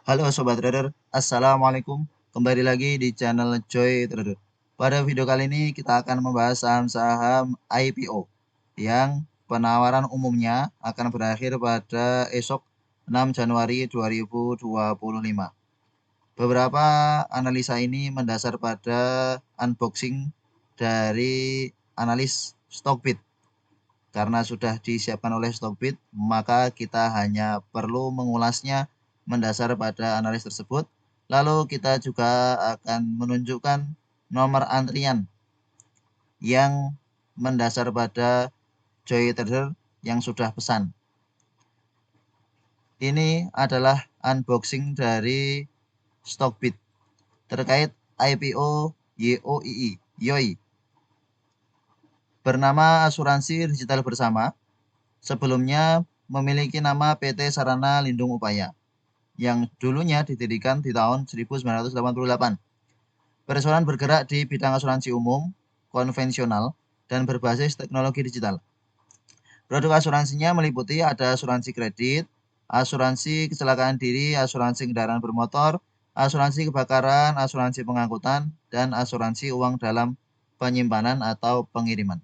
Halo Sobat Trader, Assalamualaikum. Kembali lagi di channel Joy Trader. Pada video kali ini kita akan membahas saham-saham IPO yang penawaran umumnya akan berakhir pada esok 6 Januari 2025. Beberapa analisa ini mendasar pada unboxing dari analis Stockbit. Karena sudah disiapkan oleh Stockbit, maka kita hanya perlu mengulasnya mendasar pada analis tersebut. Lalu kita juga akan menunjukkan nomor antrian yang mendasar pada Joy Trader yang sudah pesan. Ini adalah unboxing dari Stockbit terkait IPO YOI bernama Asuransi Digital Bersama. Sebelumnya memiliki nama PT Sarana Lindung Upaya yang dulunya didirikan di tahun 1988. Perusahaan bergerak di bidang asuransi umum, konvensional, dan berbasis teknologi digital. Produk asuransinya meliputi ada asuransi kredit, asuransi kecelakaan diri, asuransi kendaraan bermotor, asuransi kebakaran, asuransi pengangkutan, dan asuransi uang dalam penyimpanan atau pengiriman.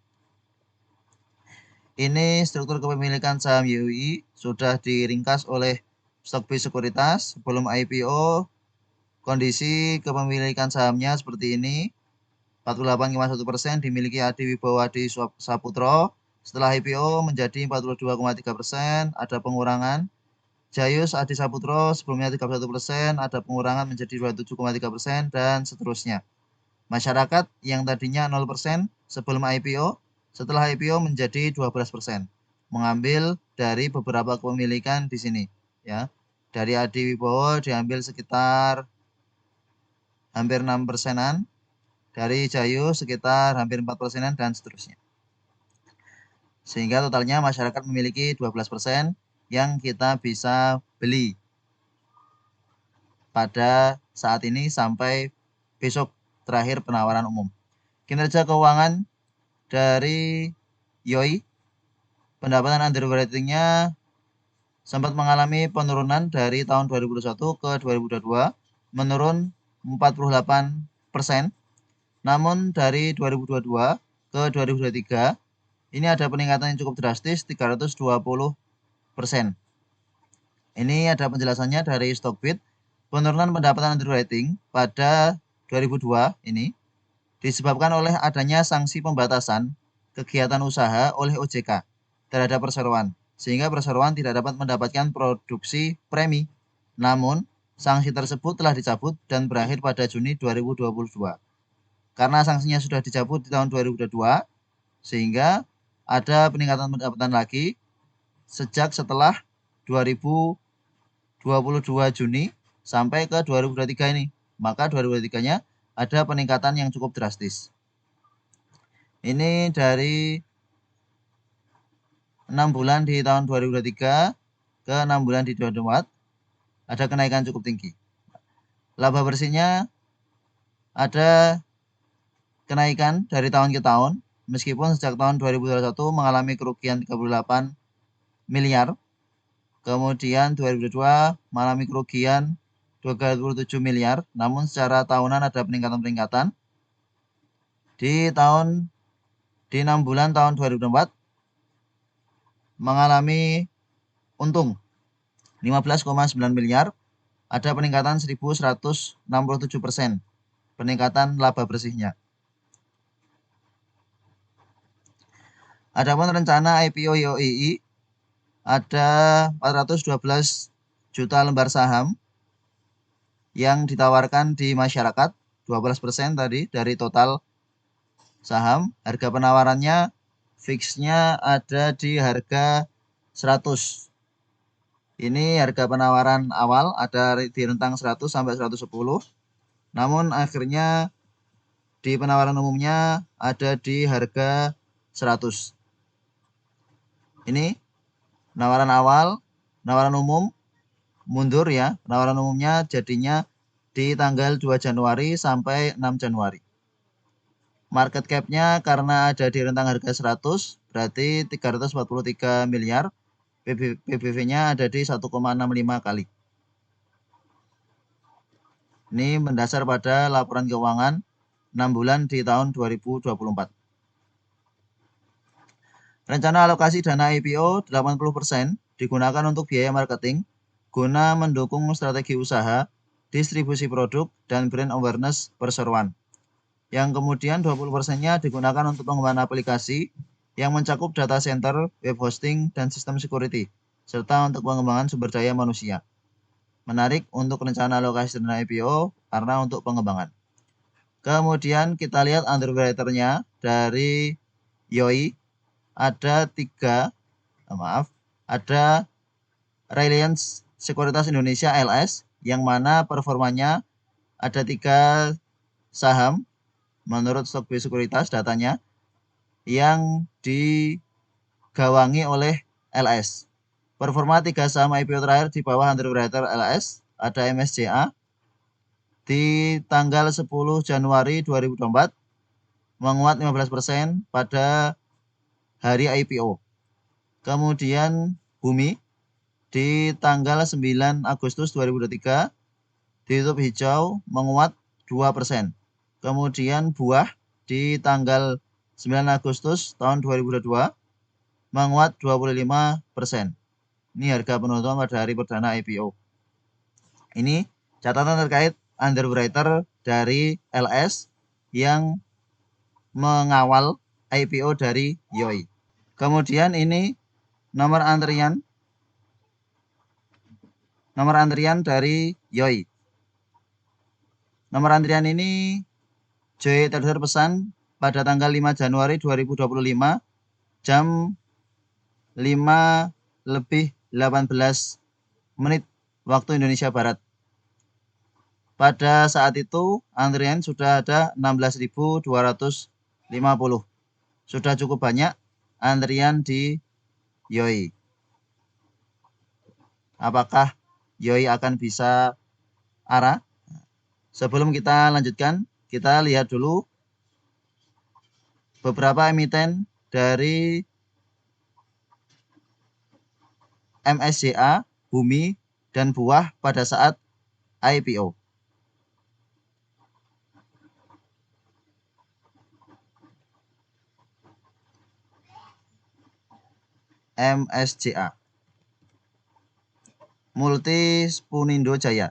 Ini struktur kepemilikan saham YOI sudah diringkas oleh Stockbit Sekuritas sebelum IPO. Kondisi kepemilikan sahamnya seperti ini. 48,1% dimiliki Adi Wibowo Adi Saputro. Setelah IPO menjadi 42,3%, ada pengurangan. Jayus Adi Saputro sebelumnya 31%, ada pengurangan menjadi 27,3% dan seterusnya. Masyarakat yang tadinya 0% sebelum IPO, setelah IPO menjadi 12%. Mengambil dari beberapa kepemilikan di sini, ya. Dari Adi Wibowo diambil sekitar hampir 6%-an, dari Jayu sekitar hampir 4%-an dan seterusnya. Sehingga totalnya masyarakat memiliki 12% yang kita bisa beli pada saat ini sampai besok terakhir penawaran umum. Kinerja keuangan dari YOI, pendapatan underwriting-nya sempat mengalami penurunan dari tahun 2021 ke 2022, menurun 48%. Namun dari 2022 ke 2023, ini ada peningkatan yang cukup drastis 320%. Ini ada penjelasannya dari Stockbit. Penurunan pendapatan underwriting pada 2002 ini disebabkan oleh adanya sanksi pembatasan kegiatan usaha oleh OJK terhadap perseroan, sehingga perseroan tidak dapat mendapatkan produksi premi. Namun, sanksi tersebut telah dicabut dan berakhir pada Juni 2022. Karena sanksinya sudah dicabut di tahun 2022, sehingga ada peningkatan pendapatan lagi sejak setelah 2022 Juni sampai ke 2023 ini. Maka 2023-nya ada peningkatan yang cukup drastis. Ini dari 6 bulan di tahun 2023 ke 6 bulan di 2024 ada kenaikan cukup tinggi. Laba bersihnya ada kenaikan dari tahun ke tahun, meskipun sejak tahun 2021 mengalami kerugian 38 miliar, kemudian 2022 mengalami kerugian 27 miliar, namun secara tahunan ada peningkatan-peningkatan. Di 6 bulan tahun 2024 mengalami untung 15,9 miliar, ada peningkatan 1.167% peningkatan laba bersihnya. Adapun rencana IPO YOI ada 412 juta lembar saham yang ditawarkan di masyarakat, 12% tadi dari total saham. Harga penawarannya fixnya ada di harga 100. Ini harga penawaran awal ada di rentang 100 sampai 110. Namun akhirnya di penawaran umumnya ada di harga 100. Ini penawaran awal, penawaran umum mundur ya. Penawaran umumnya jadinya di tanggal 2 Januari sampai 6 Januari. Market cap-nya karena ada di rentang harga 100 berarti 343 miliar. PBV-nya ada di 1,65 kali. Ini mendasar pada laporan keuangan 6 bulan di tahun 2024. Rencana alokasi dana IPO 80% digunakan untuk biaya marketing guna mendukung strategi usaha, distribusi produk, dan brand awareness perseroan. Yang kemudian 20%-nya digunakan untuk pengembangan aplikasi yang mencakup data center, web hosting, dan sistem security, serta untuk pengembangan sumber daya manusia. Menarik untuk rencana alokasi dana IPO karena untuk pengembangan. Kemudian kita lihat underwriter-nya dari YOI. Ada Reliance Sekuritas Indonesia LS yang mana performanya ada 3 saham menurut Stockbee Sekuritas datanya yang digawangi oleh LS. Performa 3 saham IPO terakhir di bawah underwriter LS ada MSCA di tanggal 10 Januari 2024 menguat 15% pada hari IPO. Kemudian Bumi di tanggal 9 Agustus 2023 ditutup hijau menguat 2%. Kemudian Buah di tanggal 9 Agustus tahun 2022 menguat 25%. Ini harga penutupan pada hari perdana IPO. Ini catatan terkait underwriter dari LS yang mengawal IPO dari YOI. Kemudian ini nomor antrian dari YOI. Nomor antrian ini Joy terdengar pesan pada tanggal 5 Januari 2025 jam 5:18 waktu Indonesia Barat. Pada saat itu antrian sudah ada 16.250. Sudah cukup banyak antrian di YOI. Apakah YOI akan bisa arah? Sebelum kita lanjutkan, kita lihat dulu beberapa emiten dari MSCA, Bumi, dan Buah pada saat IPO. MSCA, Multi Spunindo Jaya.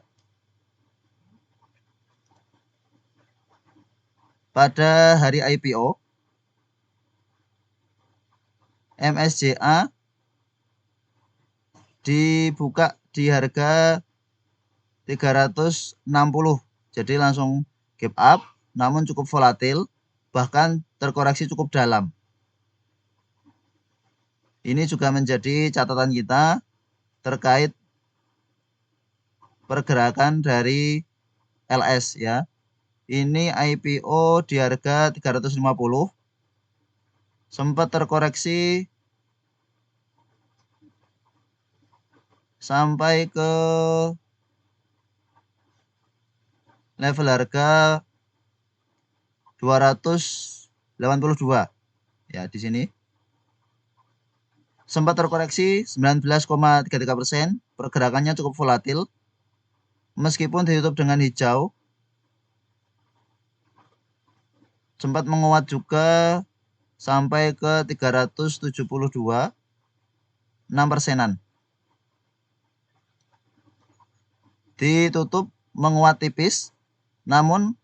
Pada hari IPO, MSCA dibuka di harga 360. Jadi langsung gap up, namun cukup volatil, bahkan terkoreksi cukup dalam. Ini juga menjadi catatan kita terkait pergerakan dari LS ya. Ini IPO di harga 350, sempat terkoreksi sampai ke level harga 282 ya. Di sini sempat terkoreksi 19,33%, pergerakannya cukup volatil meskipun ditutup dengan hijau. Sempat menguat juga sampai ke 372, 6%-an. Ditutup menguat tipis, namun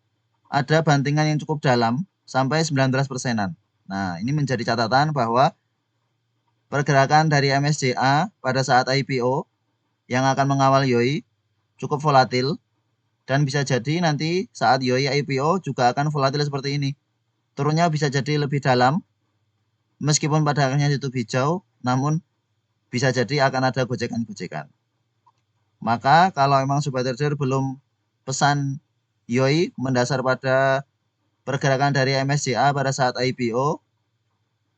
ada bantingan yang cukup dalam sampai 19%-an. Nah, ini menjadi catatan bahwa pergerakan dari MSCA pada saat IPO yang akan mengawal YOI cukup volatil dan bisa jadi nanti saat YOI IPO juga akan volatil seperti ini. Turunnya bisa jadi lebih dalam meskipun pada akhirnya ditutup hijau, namun bisa jadi akan ada gojekan-gojekan. Maka kalau memang sobat trader belum pesan YOI mendasar pada pergerakan dari MSCA pada saat IPO,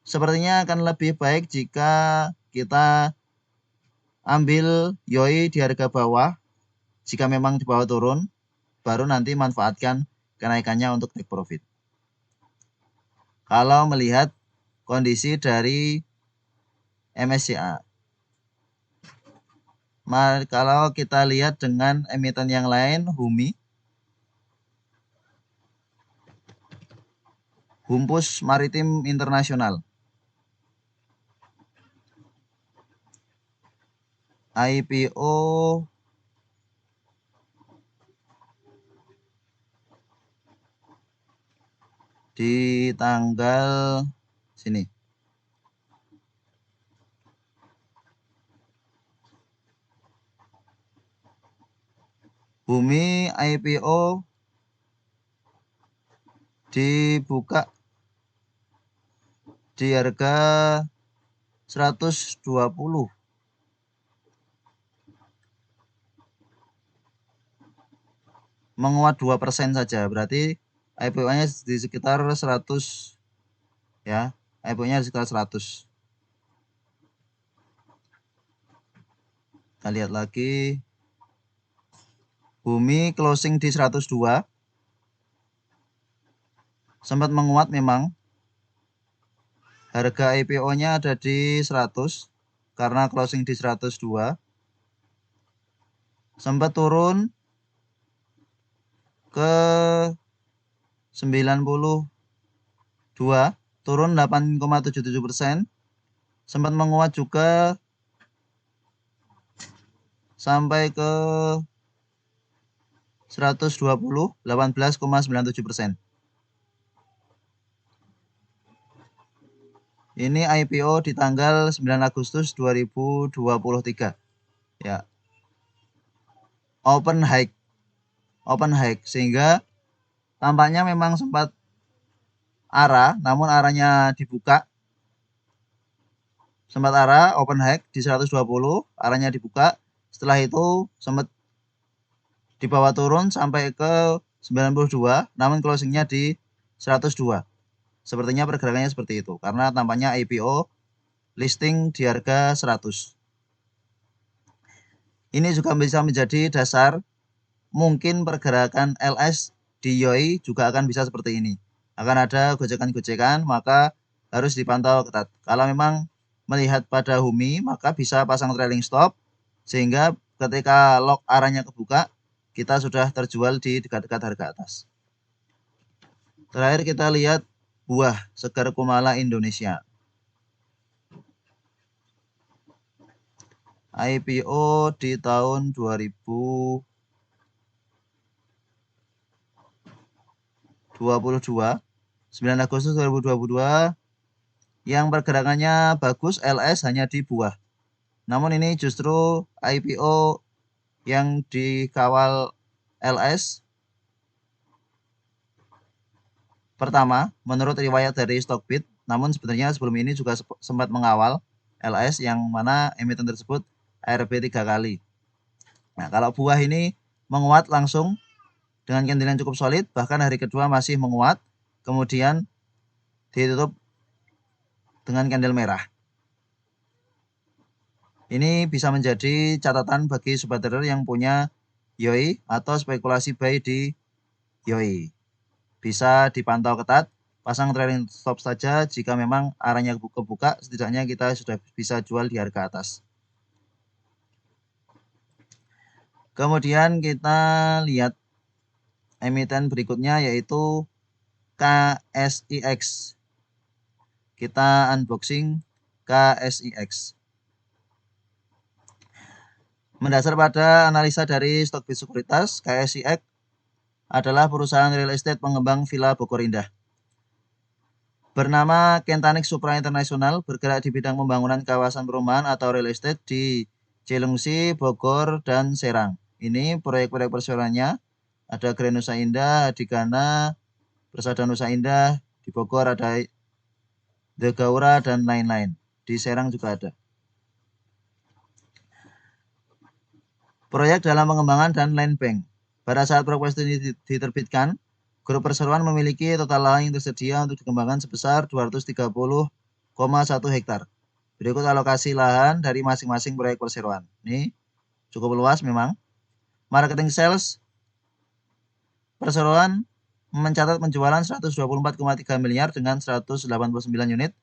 sepertinya akan lebih baik jika kita ambil YOI di harga bawah. Jika memang di bawah turun, baru nanti manfaatkan kenaikannya untuk take profit. Kalau melihat kondisi dari MSCA. Kalau kita lihat dengan emiten yang lain, Bumi, Humpus Maritim Internasional. IPO di tanggal sini. Bumi IPO dibuka di harga 120. Menguat 2% saja, berarti IPO-nya di sekitar 100 ya. IPO-nya di sekitar 100. Kita lihat lagi. Bumi closing di 102. Sempat menguat memang. Harga IPO-nya ada di 100 karena closing di 102. Sempat turun ke 92, turun 8,77%. Sempat menguat juga sampai ke 120, 18,97%. Ini IPO di tanggal 9 Agustus 2023. Ya. Open high, sehingga tampaknya memang sempat arah, namun arahnya dibuka. Sempat arah open high di 120, arahnya dibuka. Setelah itu sempat dibawa turun sampai ke 92, namun closingnya di 102. Sepertinya pergerakannya seperti itu, karena tampaknya IPO listing di harga 100. Ini juga bisa menjadi dasar mungkin pergerakan LS di YOI juga akan bisa seperti ini. Akan ada gojekan-gojekan, maka harus dipantau ketat. Kalau memang melihat pada HUMI, maka bisa pasang trailing stop, sehingga ketika lock arahnya kebuka, kita sudah terjual di dekat-dekat harga atas. Terakhir kita lihat buah segar Kumala Indonesia. IPO di tahun 2022, 9 Agustus 2022, yang pergerakannya bagus LS hanya di buah. Namun ini justru IPO yang dikawal LS pertama menurut riwayat dari Stockbit, namun sebenarnya sebelum ini juga sempat mengawal LS yang mana emiten tersebut ARB 3 kali. Nah, kalau buah ini menguat langsung dengan candle yang cukup solid, bahkan hari kedua masih menguat, kemudian ditutup dengan candle merah. Ini bisa menjadi catatan bagi sobat trader yang punya YOI atau spekulasi buy di YOI. Bisa dipantau ketat, pasang trailing stop saja jika memang arahnya kebuka, setidaknya kita sudah bisa jual di harga atas. Kemudian kita lihat emiten berikutnya yaitu KSIX. Kita unboxing KSIX. Mendasar pada analisa dari Stockbit Sekuritas, KSIX adalah perusahaan real estate pengembang villa Bogor Indah. Bernama Kentanik Supra International, bergerak di bidang pembangunan kawasan perumahan atau real estate di Cilengsi, Bogor, dan Serang. Ini proyek-proyek perseroannya, ada Grand Nusa Indah, Adigana, Persada Nusa Indah, di Bogor ada The Gaura, dan lain-lain. Di Serang juga ada. Proyek dalam pengembangan dan land bank. Pada saat proyek ini diterbitkan, grup perseroan memiliki total lahan yang tersedia untuk dikembangkan sebesar 230,1 hektar. Berikut alokasi lahan dari masing-masing proyek perseroan. Ini cukup luas memang. Marketing sales perseroan mencatat penjualan 124,3 miliar dengan 189 unit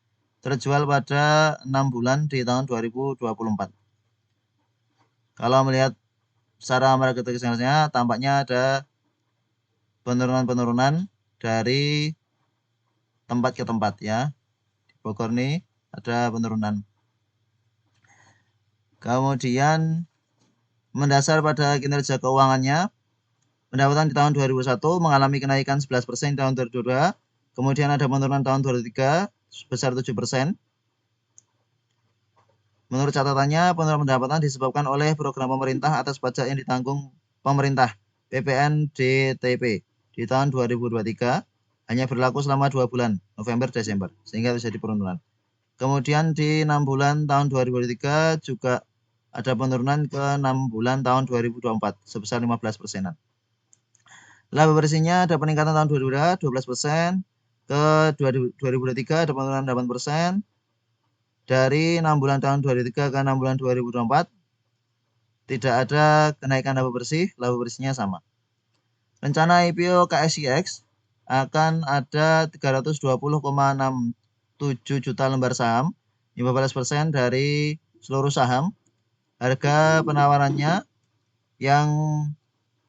terjual pada 6 bulan di tahun 2024. Kalau melihat secara marketing salesnya, tampaknya ada penurunan-penurunan dari tempat ke tempat ya. Di Bogor nih ada penurunan. Kemudian mendasar pada kinerja keuangannya, pendapatan di tahun 2001 mengalami kenaikan 11% di tahun 2022. Kemudian ada penurunan tahun 2023 sebesar 7%. Menurut catatannya, penurunan pendapatan disebabkan oleh program pemerintah atas pajak yang ditanggung pemerintah PPNDTP di tahun 2023 hanya berlaku selama 2 bulan, November-Desember, sehingga terjadi penurunan. Kemudian di 6 bulan tahun 2023 juga ada penurunan ke 6 bulan tahun 2024 sebesar 15%. Laba bersihnya ada peningkatan tahun 2022 12%, ke 2023 ada penurunan 8%. Dari 6 bulan tahun 2023 ke 6 bulan 2024 tidak ada kenaikan laba bersihnya sama. Rencana IPO KSIX akan ada 320,67 juta lembar saham, 15% dari seluruh saham. Harga penawarannya yang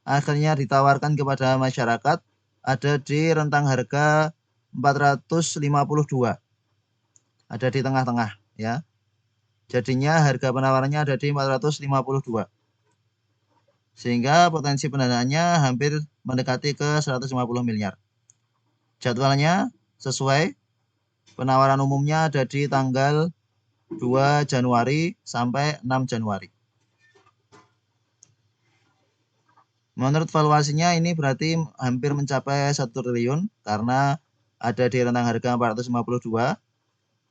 akhirnya ditawarkan kepada masyarakat ada di rentang harga 452. Ada di tengah-tengah ya. Jadinya harga penawarannya ada di 452. Sehingga potensi pendanaannya hampir mendekati ke 150 miliar. Jadwalnya sesuai, penawaran umumnya ada di tanggal 2 Januari sampai 6 Januari. Menurut valuasinya ini berarti hampir mencapai 1 triliun karena ada di rentang harga 452.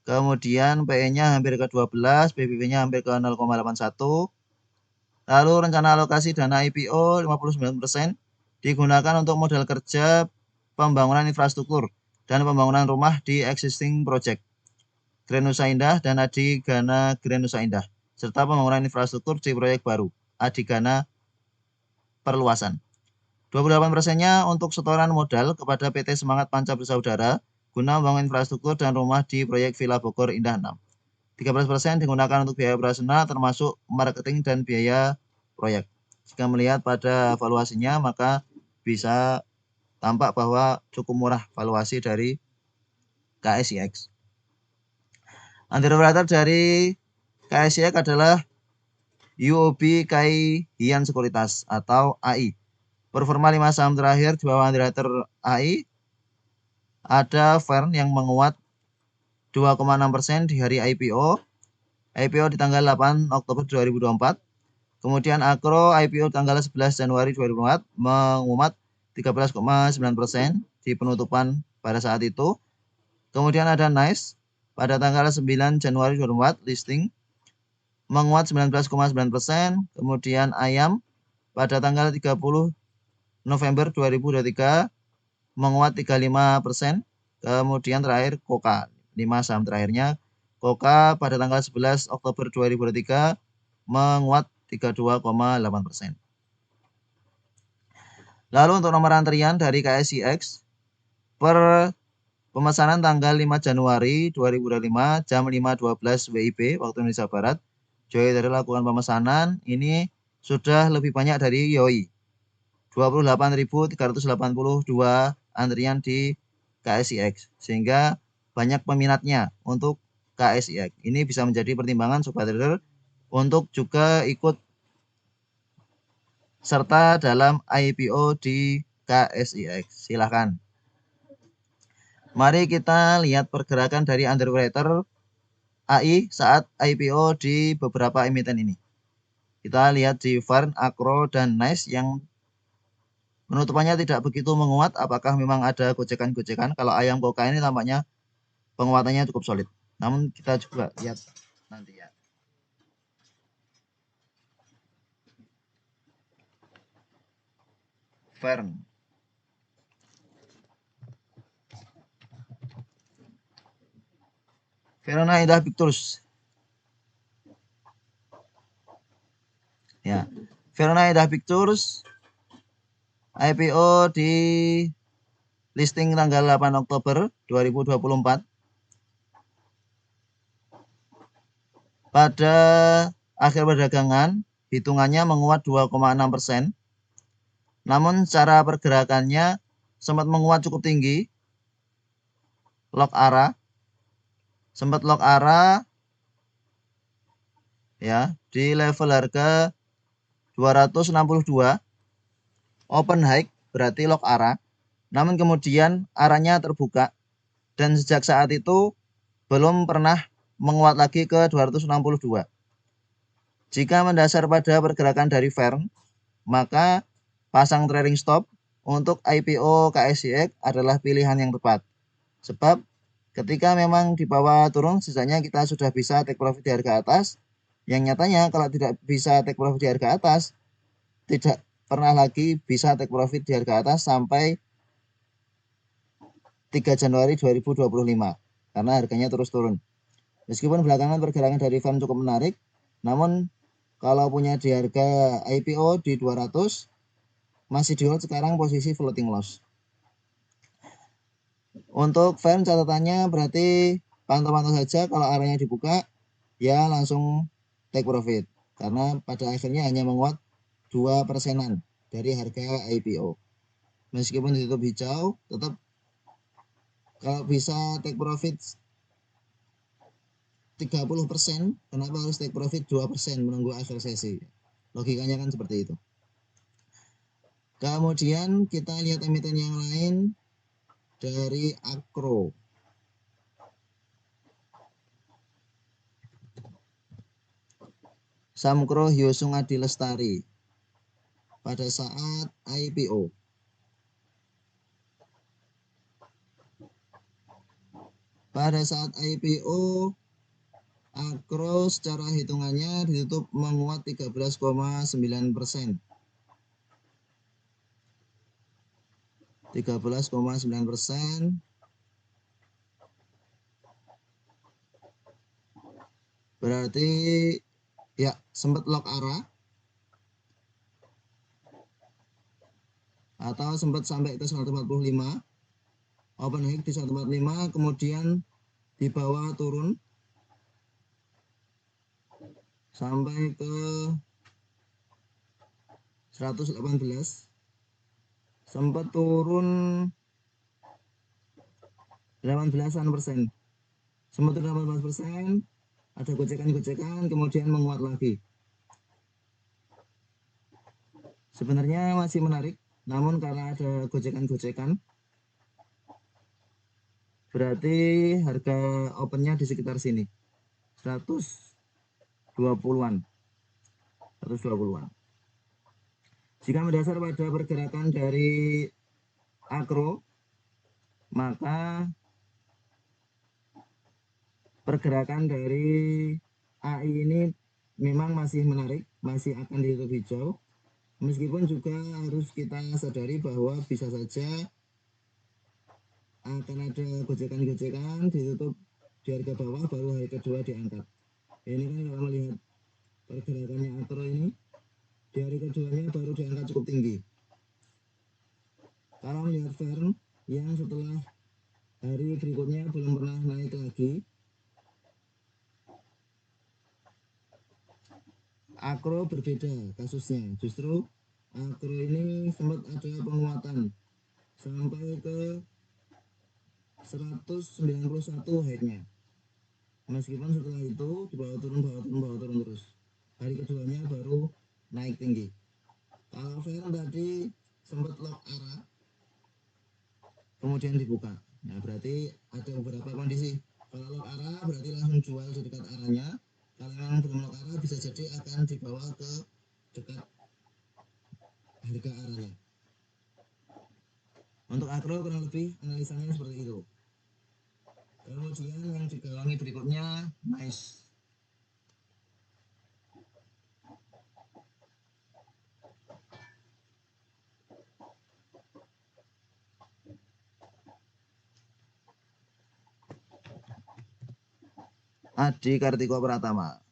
Kemudian PE-nya hampir ke 12, BBB-nya hampir ke 0,81. Lalu rencana alokasi dana IPO 59% digunakan untuk modal kerja pembangunan infrastruktur dan pembangunan rumah di existing project Grand Nusa Indah dan Adigana Grand Nusa Indah, serta pembangunan infrastruktur di proyek baru Adigana perluasan. 28%-nya untuk setoran modal kepada PT Semangat Panca Bersaudara guna membangun infrastruktur dan rumah di proyek Villa Bogor Indah 6. 13% digunakan untuk biaya operasional termasuk marketing dan biaya proyek. Jika melihat pada valuasinya maka bisa tampak bahwa cukup murah valuasi dari KSIX. Underwriter dari KSIX adalah UOB Kai Hian Sekuritas atau AI. Performa 5 saham terakhir di bawah underwriter AI ada Fern yang menguat 2,6% di hari IPO. IPO di tanggal 8 Oktober 2024. Kemudian Akro IPO tanggal 11 Januari 2024 menguat 13,9% di penutupan pada saat itu. Kemudian ada Nice pada tanggal 9 Januari 2024 listing menguat 19,9%. Kemudian Ayam pada tanggal 30 November 2023 menguat 35%. Kemudian terakhir Koka, 5 saham terakhirnya. Koka pada tanggal 11 Oktober 2023 menguat 32,8%. Lalu untuk nomor antrian dari KSIX per pemesanan tanggal 5 Januari 2025 jam 5.12 WIB waktu Indonesia Barat, Joy dari lakukan pemesanan ini sudah lebih banyak dari Yoi. 28.382 antrian di KSIX sehingga banyak peminatnya untuk KSIX. Ini bisa menjadi pertimbangan sobat trader untuk juga ikut serta dalam IPO di KSIX. Silahkan. Mari kita lihat pergerakan dari underwriter AI saat IPO di beberapa emiten ini. Kita lihat di Fern, Akro, dan Nice yang penutupannya tidak begitu menguat. Apakah memang ada gocekan-gocekan? Kalau Ayam Koka ini tampaknya penguatannya cukup solid. Namun kita juga lihat nanti ya. Fern. Verona Indah Pictures. Ya. Verona Indah Pictures IPO di listing tanggal 8 Oktober 2024. Pada akhir perdagangan hitungannya menguat 2,6%. Namun secara pergerakannya sempat menguat cukup tinggi lock ARA, sempat lock ARA ya di level harga 262, open high berarti lock ARA, namun kemudian ARA-nya terbuka dan sejak saat itu belum pernah menguat lagi ke 262. Jika mendasar pada pergerakan dari firm, maka pasang trailing stop untuk IPO KSYX adalah pilihan yang tepat. Sebab ketika memang di bawah turun, sisanya kita sudah bisa take profit di harga atas. Yang nyatanya kalau tidak bisa take profit di harga atas, tidak pernah lagi bisa take profit di harga atas sampai 3 Januari 2025 karena harganya terus turun. Meskipun belakangan pergerakan dari firm cukup menarik, namun kalau punya di harga IPO di 200 masih di hold sekarang posisi floating loss. Untuk firm catatannya berarti pantau-pantau saja, kalau arahnya dibuka ya langsung take profit karena pada akhirnya hanya menguat 2%-an dari harga IPO. Meskipun ditutup hijau, tetap kalau bisa take profit 30%, kenapa harus take profit 2% menunggu akhir sesi? Logikanya kan seperti itu. Kemudian kita lihat emiten yang lain dari Akro. Samkro Hyosung Adi Lestari pada saat IPO. Pada saat IPO, Akro secara hitungannya ditutup menguat 13,9%. 13,9%. Berarti ya sempat lock arah atau sempat sampai ke 145, open high di 145, kemudian di bawah turun sampai ke 118, sempat turun 18%, sempat turun 18%, ada gocekan-gocekan, kemudian menguat lagi. Sebenarnya masih menarik, namun karena ada gocekan-gocekan, berarti harga opennya di sekitar sini, 120-an. 120-an. Jika mendasar pada pergerakan dari Akro, maka pergerakan dari AI ini memang masih menarik, masih akan ditutup hijau. Meskipun juga harus kita sadari bahwa bisa saja akan ada gocekan-gocekan, ditutup di harga bawah, baru hari kedua diangkat. Ini kan kalau melihat pergerakannya Akro ini, di hari keduanya baru diangkat cukup tinggi. Kalau melihat firm yang setelah hari berikutnya belum pernah naik lagi, Akro berbeda kasusnya. Justru Akro ini sempat ada penguatan sampai ke 191 high-nya. Meskipun setelah itu di bawah turun terus. Hari keduanya baru naik tinggi. Kalau firm tadi sempat lock arah, kemudian dibuka. Nah, berarti ada beberapa kondisi. Kalau lock arah berarti langsung jual di dekat arahnya. Kalau memang belum lock arah, bisa jadi akan dibawa ke dekat harga arahnya. Untuk Akro kurang lebih analisanya seperti itu. Kemudian yang digawangi berikutnya nice. Adi Kartiko Pratama.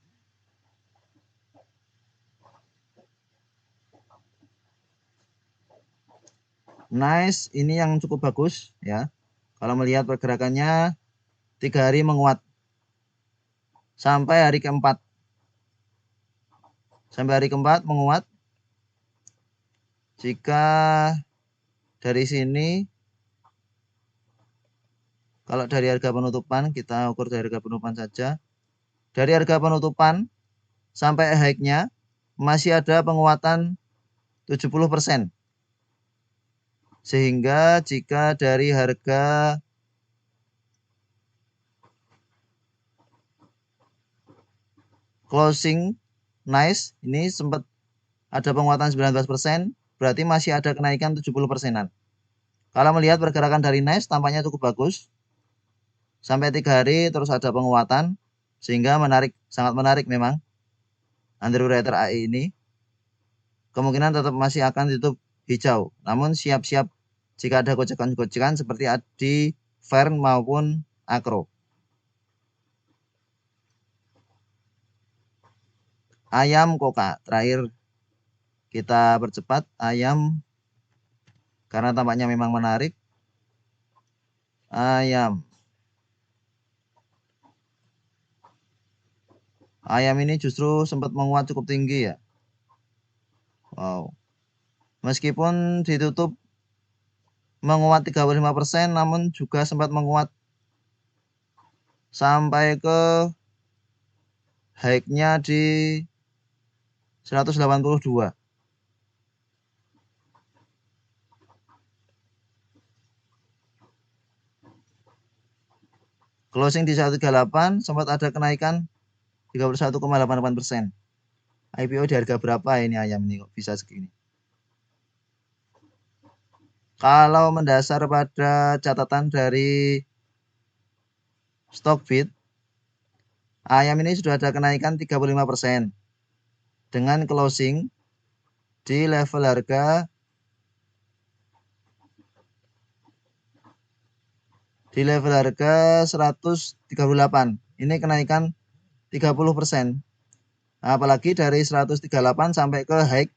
Nice, ini yang cukup bagus ya. Kalau melihat pergerakannya 3 hari menguat sampai hari keempat. Sampai hari keempat menguat. Jika dari sini Kalau dari harga penutupan, kita ukur dari harga penutupan saja. Dari harga penutupan sampai high-nya masih ada penguatan 70%. Sehingga jika dari harga closing nice ini sempat ada penguatan 19%, berarti masih ada kenaikan 70%-an. Kalau melihat pergerakan dari nice tampaknya cukup bagus. Sampai 3 hari terus ada penguatan, sehingga menarik, sangat menarik memang underwriter AI ini. Kemungkinan tetap masih akan ditutup hijau, namun siap-siap jika ada gocekan-gocekan seperti di Fern maupun Akro. Ayam Koka terakhir kita percepat ayam karena tampaknya memang menarik. Ayam ini justru sempat menguat cukup tinggi ya. Wow. Meskipun ditutup menguat 35%, namun juga sempat menguat sampai ke high-nya di 182. Closing di 138, sempat ada kenaikan 31,88%. IPO di harga berapa ini ayam ini kok bisa segini? Kalau mendasar pada catatan dari Stockbit, ayam ini sudah ada kenaikan 35% dengan closing di level harga 138. Ini kenaikan 30%. Apalagi dari 138 sampai ke high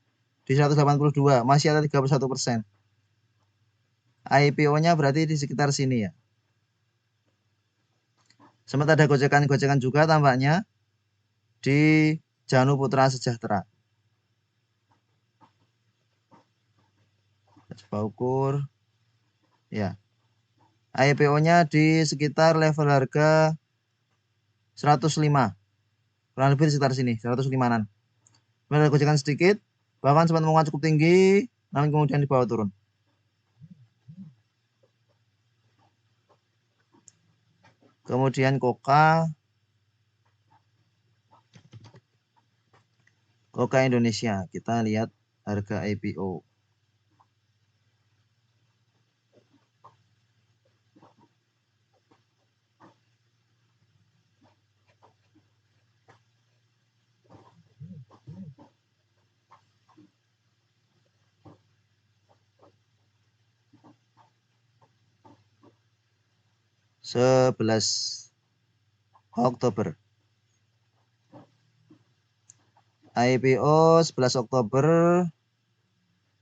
di 182 masih ada 31%. IPO-nya berarti di sekitar sini ya. Sempat ada gocekan-gocekan juga tampaknya di Janu Putra Sejahtera. Coba ukur. Ya. IPO-nya di sekitar level harga 105. Kurang lebih di sekitar sini, 105-an. Kemudian ada gocekan sedikit, bahkan sempat menguat cukup tinggi, namun kemudian dibawa turun. Kemudian Koka Indonesia, kita lihat harga IPO. Oktober. IPO 11 Oktober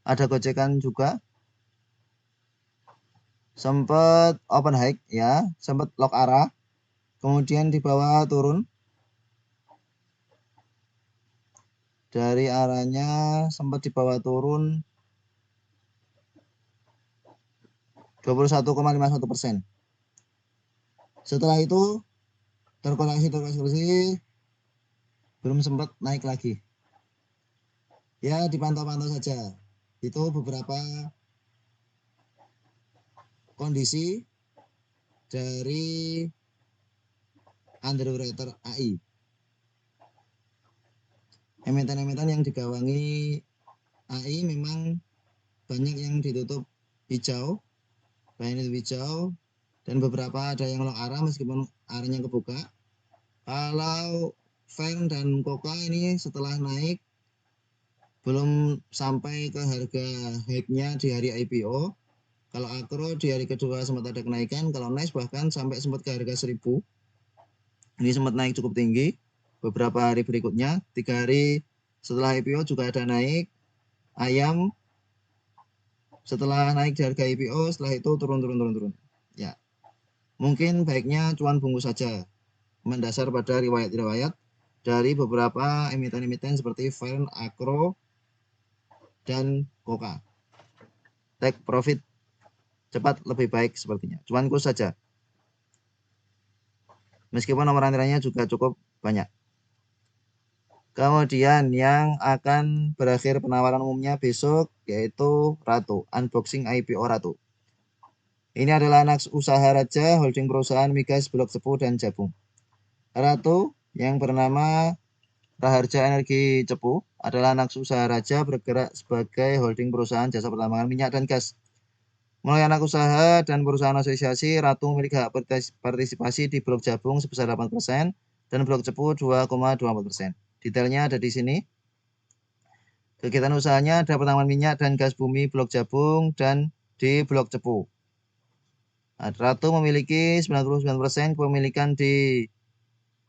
ada gocekan juga. Sempat open high ya, sempat lock arah. Kemudian di bawah turun. Dari arahnya sempat di bawah turun 21,51%. Setelah itu terkoreksi belum sempat naik lagi. Ya dipantau-pantau saja. Itu beberapa kondisi dari underwriter AI. Emiten-emiten yang digawangi AI memang banyak yang ditutup hijau, dan beberapa ada yang lock arah meskipun arahnya kebuka. Kalau Fern dan Koka ini setelah naik belum sampai ke harga high-nya di hari IPO. Kalau Akro di hari kedua sempat ada kenaikan, kalau Nice bahkan sampai sempat ke harga 1000. Ini sempat naik cukup tinggi. Beberapa hari berikutnya, 3 hari setelah IPO juga ada naik. Ayam setelah naik di harga IPO, setelah itu turun. Ya, mungkin baiknya cuan bungkus saja, mendasar pada riwayat-riwayat dari beberapa emiten-emiten seperti Fern, Akro, dan Koka. Take profit cepat lebih baik sepertinya. Cuan kurs saja. Meskipun nomor antriannya juga cukup banyak. Kemudian yang akan berakhir penawaran umumnya besok yaitu Ratu, unboxing IPO Ratu. Ini adalah anak usaha Raja Holding Perusahaan Migas Blok Cepu dan Jabung. Ratu yang bernama Raharja Energi Cepu adalah anak usaha Raja bergerak sebagai holding perusahaan jasa pertambangan minyak dan gas. Mulai anak usaha dan perusahaan asosiasi, Ratu memiliki hak partisipasi di Blok Jabung sebesar 8% dan Blok Cepu 2,24%. Detailnya ada di sini. Kegiatan usahanya ada pertambangan minyak dan gas bumi Blok Jabung dan di Blok Cepu. Ratu memiliki 99% kepemilikan di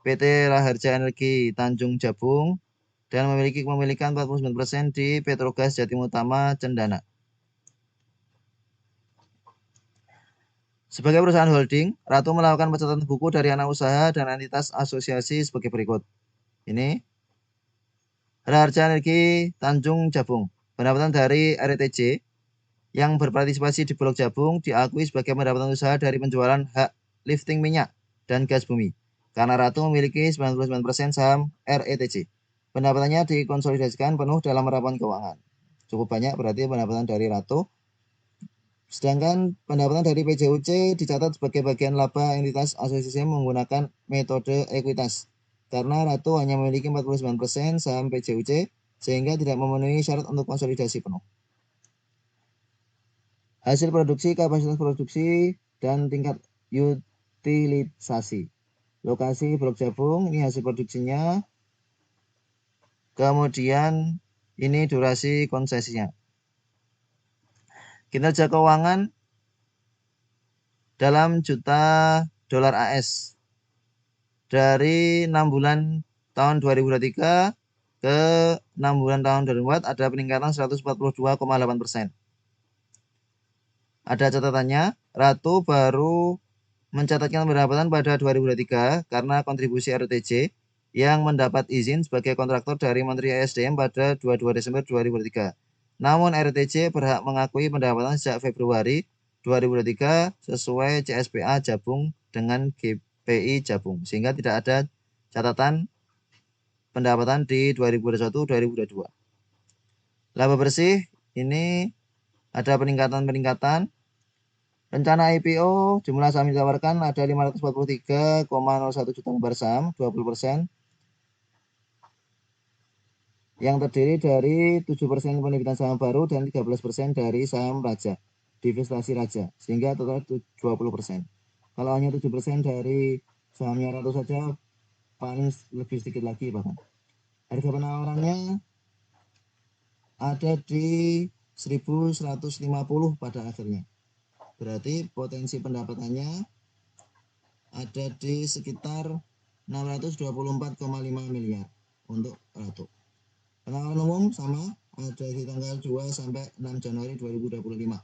PT Raharja Energi Tanjung Jabung dan memiliki kepemilikan 49% di Petrogas Jatim Utama Cendana. Sebagai perusahaan holding, Ratu melakukan pencatatan buku dari anak usaha dan entitas asosiasi sebagai berikut. Ini Raharja Energi Tanjung Jabung. Pendapatan dari RETJ yang berpartisipasi di Blok Jabung diakui sebagai pendapatan usaha dari penjualan hak lifting minyak dan gas bumi. Karena Ratu memiliki 99% saham RETJ. Pendapatannya dikonsolidasikan penuh dalam rapat keuangan. Cukup banyak berarti pendapatan dari Ratu. Sedangkan pendapatan dari PJUC dicatat sebagai bagian laba entitas asosiasi menggunakan metode ekuitas. Karena Ratu hanya memiliki 49% saham PJUC sehingga tidak memenuhi syarat untuk konsolidasi penuh. Hasil produksi, kapasitas produksi, dan tingkat utilisasi. Lokasi Blok Jabung, ini hasil produksinya. Kemudian ini durasi konsesinya. Kinerja keuangan dalam juta dolar AS dari 6 bulan tahun 2023 ke 6 bulan tahun 2024 ada peningkatan 142,8%. Ada catatannya, Ratu baru mencatatkan pendapatan pada 2023 karena kontribusi RTJ yang mendapat izin sebagai kontraktor dari Menteri ESDM pada 22 Desember 2023. Namun RTJ berhak mengakui pendapatan sejak Februari 2023 sesuai CSPA Jabung dengan GPI Jabung, sehingga tidak ada catatan pendapatan di 2021-2022. Laba bersih ini ada peningkatan. Rencana IPO jumlah saham ditawarkan ada 543,01 juta lembar saham, 20%, yang terdiri dari 7% penerbitan saham baru dan 13% dari saham Raja, divestasi Raja, sehingga total 20%. Kalau hanya 7% dari sahamnya Ratu saja, paling lebih sedikit lagi bahkan. Harga penawarannya ada di 1.150 pada akhirnya. Berarti potensi pendapatannya ada di sekitar 624,5 miliar untuk Ratu. Penawaran umum sama ada di tanggal 2 sampai 6 Januari 2025.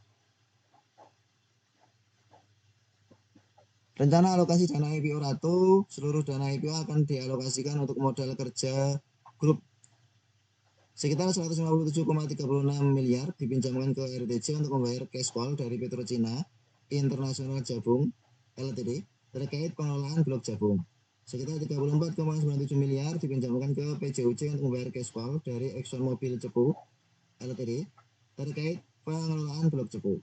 Rencana alokasi dana IPO Ratu, seluruh dana IPO akan dialokasikan untuk modal kerja grup sekitar 157,36 miliar dipinjamkan ke RTJ untuk membayar cash call dari PetroCina Internasional Jabung Ltd terkait pengelolaan Blok Jabung. Sekitar 34,97 miliar dipinjamkan ke PJUC untuk membayar cash call dari ExxonMobil Cepu Ltd terkait pengelolaan Blok Cepu.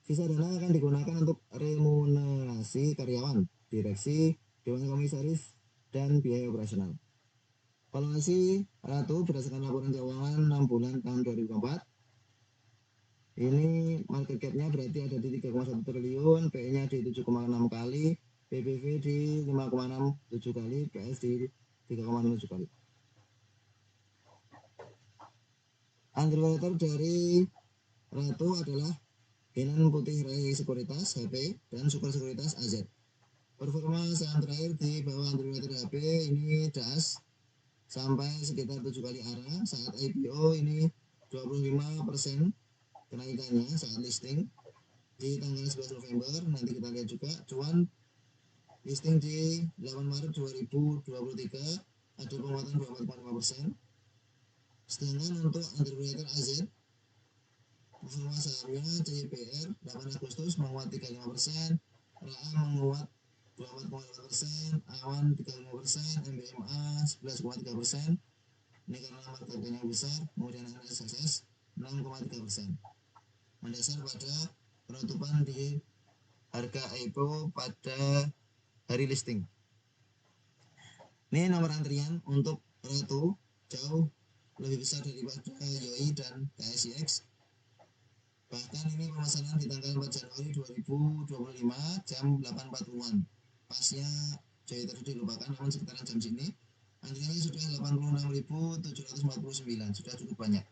Sisa dana akan digunakan untuk remunerasi karyawan, direksi, dewan komisaris, dan biaya operasional. Valuasi Ratu berdasarkan laporan keuangan 6 bulan tahun 2024. Ini market cap-nya berarti ada di 3,1 triliun, PE-nya di 7,6 kali, PBV di 5,67 kali, PS di 3,07 kali. Underwriter dari Ratu adalah Hinan Putih Rai Sekuritas HP dan Super Sekuritas AZ. Performa saham terakhir di bawah underwriter HP ini DAS sampai sekitar 7 kali arah. Saat IPO ini 25% kenaikannya saat listing di tanggal 11 November. Nanti kita lihat juga cuan listing di 8 Maret 2023 ada penguatan 24,5%. Sedangkan untuk underwriter AZ performa sahamnya CPR 8 Agustus menguat 35%, RAA menguat 24,8%, Awan 35%, MBMA 11,3%. Ini karena market cap-nya besar. Kemudian NSSS 6,3%. Mendasar pada penutupan di harga IPO pada hari listing. Ini nomor antrian untuk Ratu jauh lebih besar daripada YOI dan KSIX. Bahkan ini pemesanan di tanggal 4 Januari 2025 jam 8.40-an. Pasnya JOI tadi dilupakan, namun sekitaran jam sini antriannya sudah 86.749, sudah cukup banyak.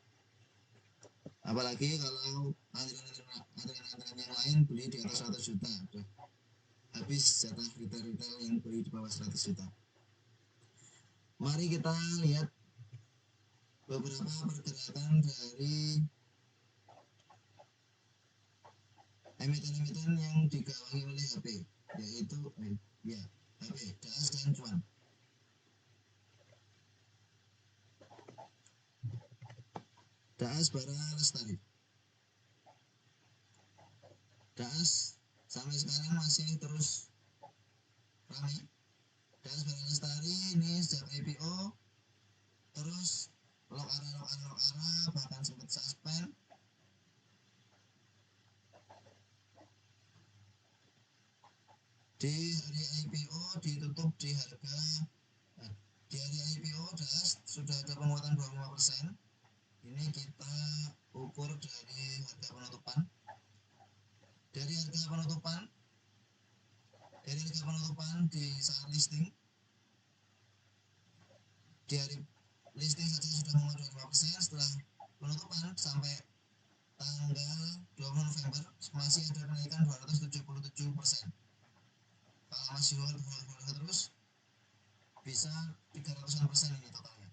Apalagi kalau antrian yang lain beli di atas 100 juta, sudah habis jatah retail yang beli di bawah 100 juta. Mari kita lihat beberapa pergerakan dari emiten-emiten yang digawangi oleh HP, yaitu HP, DAS, dan Cuan. DAS Bara Lestari. DAS sampai sekarang masih terus ramai. DAS Bara Lestari ini sejak IPO terus lock arah, bahkan sempat suspend. Di hari IPO ditutup di harga di hari IPO DAS sudah ada penguatan 25%. Ini kita ukur dari harga penutupan. Dari harga penutupan di saat listing, di hari listing saja sudah menguat 25%. Setelah penutupan sampai tanggal 20 November masih ada kenaikan 277%. Kalau masih hold terus bisa 300% ini totalnya.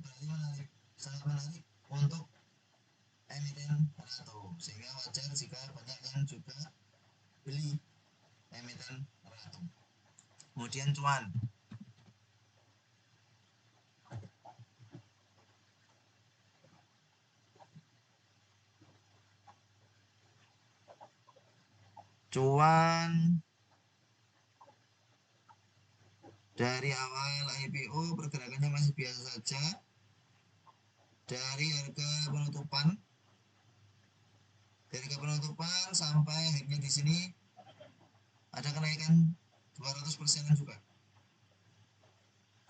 Berarti menarik, sangat menarik untuk emiten Ratu, sehingga wajar jika banyak yang juga beli emiten Ratu. Kemudian Cuan. Cuan dari awal IPO pergerakannya masih biasa saja. Dari harga penutupan sampai akhirnya di sini ada kenaikan 200% juga.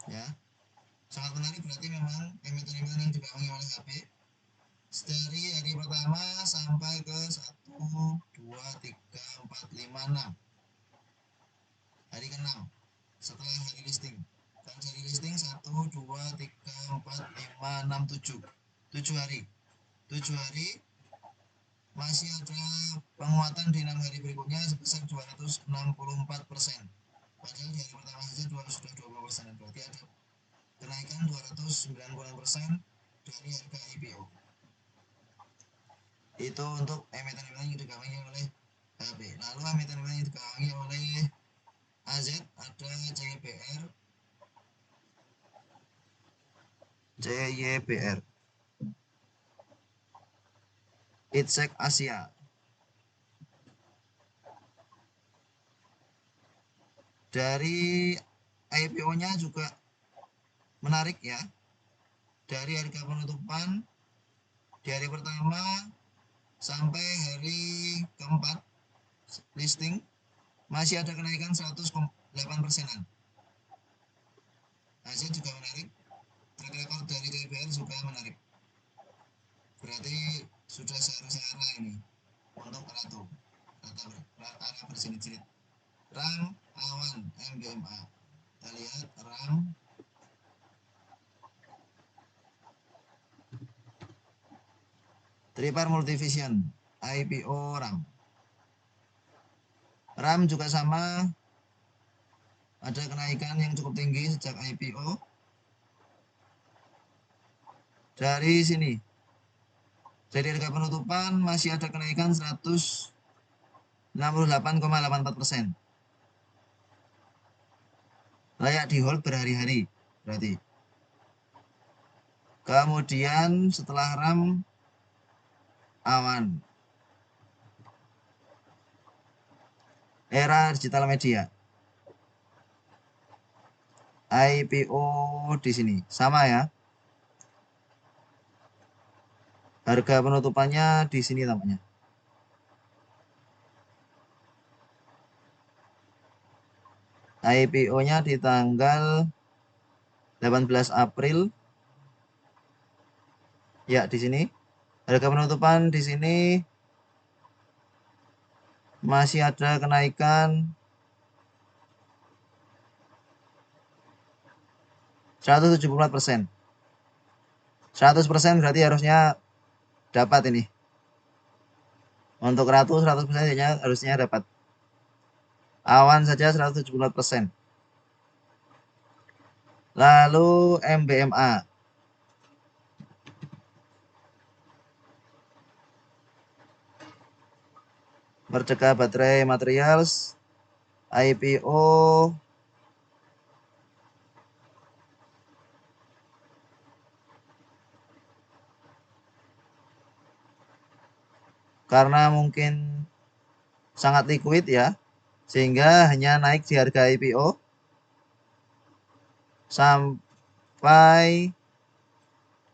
Ya, sangat menarik, berarti memang emiten-emiten yang digawangi oleh HP dari hari pertama sampai ke 1, 2, 3, 4, 5, 6 hari ke-6 setelah hari listing. Dan hari listing 1, 2, 3, 4, 5, 6, 7 hari masih ada penguatan di 6 hari berikutnya sebesar 264%. Padahal di hari pertama saja sudah 20%, berarti ada kenaikan 290% dari harga IPO. Itu untuk emiten-emiten yang digawangi oleh HP. Lalu emiten-emiten yang digawangi oleh AZ ada CYBR, Itsek Asia. Dari IPO-nya juga menarik ya. Dari harga penutupan di hari pertama sampai hari keempat listing masih ada kenaikan 108%. Hasil juga menarik. Track record dari CYBR juga menarik. Berarti sudah seharusnya arah ini untuk Ratu. Arah berjilid-jilid. RAM, Awan, MBMA. Kita lihat RAM. Tripar Multivision, IPO RAM. RAM juga sama, ada kenaikan yang cukup tinggi sejak IPO. Dari sini, dari harga penutupan masih ada kenaikan 168,84%. Layak di hold berhari-hari berarti. Kemudian setelah RAM, Awan. Era digital media. IPO di sini sama ya. Harga penutupannya di sini tampaknya. IPO-nya di tanggal 18 April. Ya, di sini. Harga penutupan di sini masih ada kenaikan 174%. 100% berarti harusnya dapat ini. Untuk Ratu 100% harusnya dapat. Awan saja 174%. Lalu MBMA. Merdeka Baterai Materials. IPO karena mungkin sangat liquid ya, sehingga hanya naik di harga IPO sampai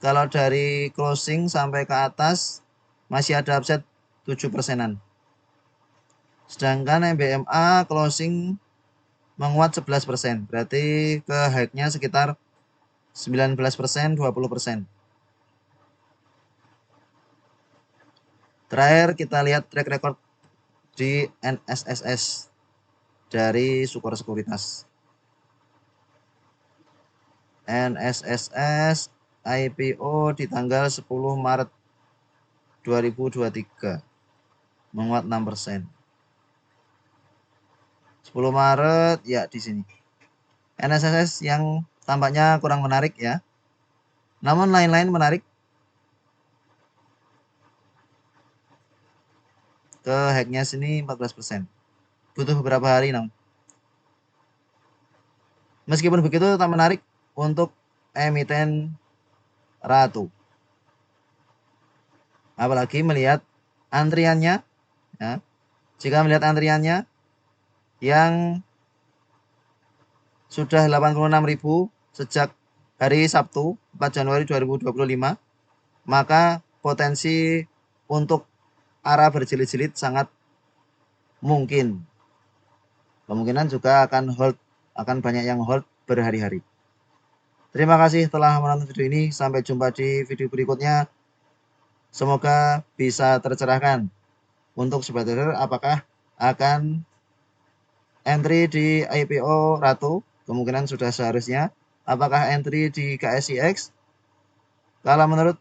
kalau dari closing sampai ke atas masih ada upside 7%-an. Sedangkan MBMA closing menguat 11%, berarti ke high-nya sekitar 19%, 20%. Terakhir kita lihat track record di NSSS dari Sukor Sekuritas. NSSS IPO di tanggal 10 Maret 2023 menguat 6%. 10 Maret ya di sini. NSSS yang tampaknya kurang menarik ya. Namun lain-lain menarik. Ke hacknya sini 14%. Butuh beberapa hari namun. Meskipun begitu tetap menarik untuk emiten Ratu. Apalagi melihat antriannya ya. Jika melihat antriannya yang sudah 86.000 sejak hari Sabtu 4 Januari 2025, maka potensi untuk arah berjilid-jilid sangat mungkin. Kemungkinan juga akan banyak yang hold berhari-hari. Terima kasih telah menonton video ini. Sampai jumpa di video berikutnya. Semoga bisa tercerahkan. Untuk sobat trader, apakah akan entry di IPO Ratu? Kemungkinan sudah seharusnya. Apakah entry di KSIX? Kalau menurut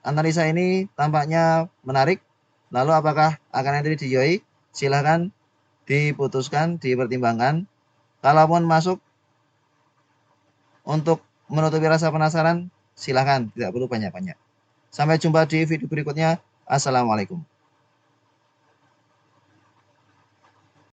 analisa ini tampaknya menarik. Lalu apakah akan entry di YOI? Silahkan diputuskan, dipertimbangkan. Kalaupun masuk untuk menutupi rasa penasaran, silahkan, tidak perlu banyak-banyak. Sampai jumpa di video berikutnya. Assalamualaikum.